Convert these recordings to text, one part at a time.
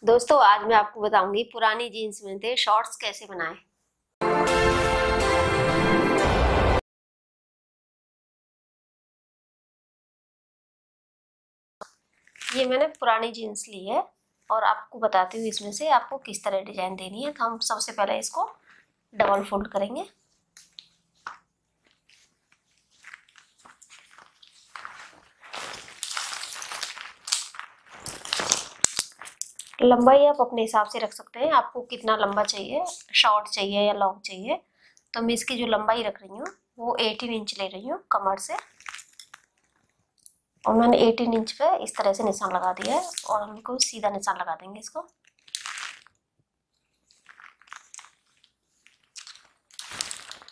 दोस्तों आज मैं आपको बताऊंगी पुरानी जीन्स में थे शॉर्ट्स कैसे बनाएं। ये मैंने पुरानी जीन्स ली है और आपको बताती हूँ इसमें से आपको किस तरह डिजाइन देनी है। तो हम सबसे पहले इसको डबल फोल्ड करेंगे। लंबाई आप अपने हिसाब से रख सकते हैं, आपको कितना लंबा चाहिए, शॉर्ट चाहिए या लॉन्ग चाहिए। तो मैं इसकी जो लंबाई रख रही हूँ वो 18 इंच ले रही हूँ कमर से, और मैंने 18 इंच पे इस तरह से निशान लगा दिया है और हम इसको सीधा निशान लगा देंगे। इसको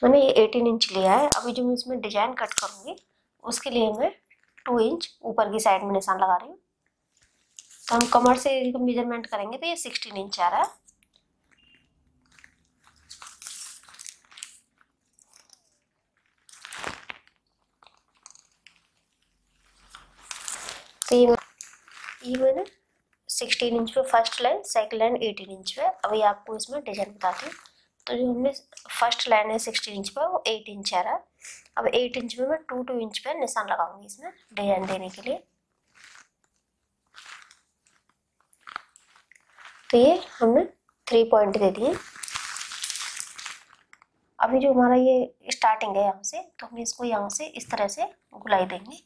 मैंने ये 18 इंच लिया है। अभी जो मैं इसमें डिजाइन कट करूंगी उसके लिए मैं 2 इंच ऊपर की साइड में निशान लगा रही हूँ। तो हम कमर से मेजरमेंट करेंगे तो ये 16 इंच आ रहा है। तो ये मैंने 16 इंच पे first line, second line 18 inch पे। अभी आपको इसमें डिजाइन बताती हूँ। तो जो हमने फर्स्ट लाइन है 16 इंच पे वो 8 इंच आ रहा है। अब 8 इंच में मैं 2 इंच पे निशान लगाऊंगी इसमें डिजाइन देने के लिए। तो ये हमने 3 पॉइंट दे दिए। अभी जो हमारा ये स्टार्टिंग है यहाँ से, तो हम इसको यहाँ से इस तरह से गुलाई देंगे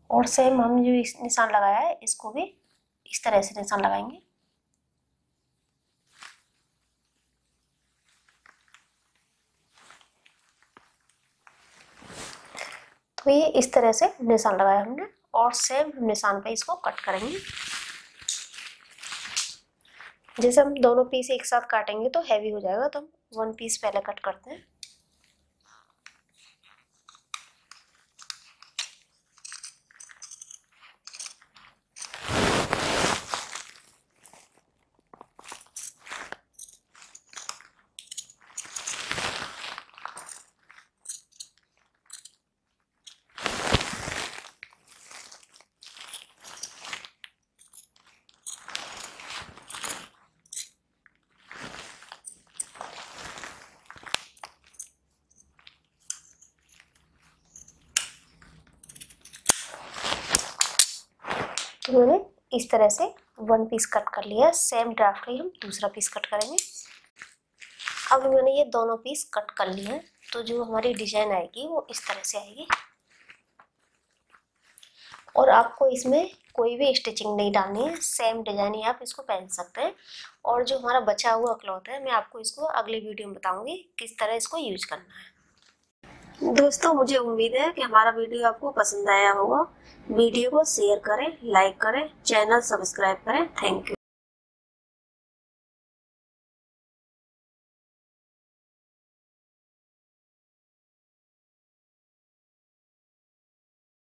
और सेम हम जो निशान लगाया है इसको भी इस तरह से निशान लगाएंगे। तो ये इस तरह से निशान लगाया हमने और सेम निशान पे इसको कट करेंगे। जैसे हम दोनों पीस एक साथ काटेंगे तो हैवी हो जाएगा, तो हम 1 पीस पहले कट करते हैं। तो मैंने इस तरह से 1 पीस कट कर लिया। सेम ड्राफ्ट का ही हम दूसरा पीस कट करेंगे। अब मैंने ये दोनों पीस कट कर लिए हैं, तो जो हमारी डिजाइन आएगी वो इस तरह से आएगी। और आपको इसमें कोई भी स्टिचिंग नहीं डालनी है, सेम डिजाइन ही आप इसको पहन सकते हैं। और जो हमारा बचा हुआ क्लॉथ है मैं आपको इसको अगले वीडियो में बताऊंगी किस तरह इसको यूज करना है। दोस्तों मुझे उम्मीद है कि हमारा वीडियो आपको पसंद आया होगा। वीडियो को शेयर करें, लाइक करें, चैनल सब्सक्राइब करें। Thank you.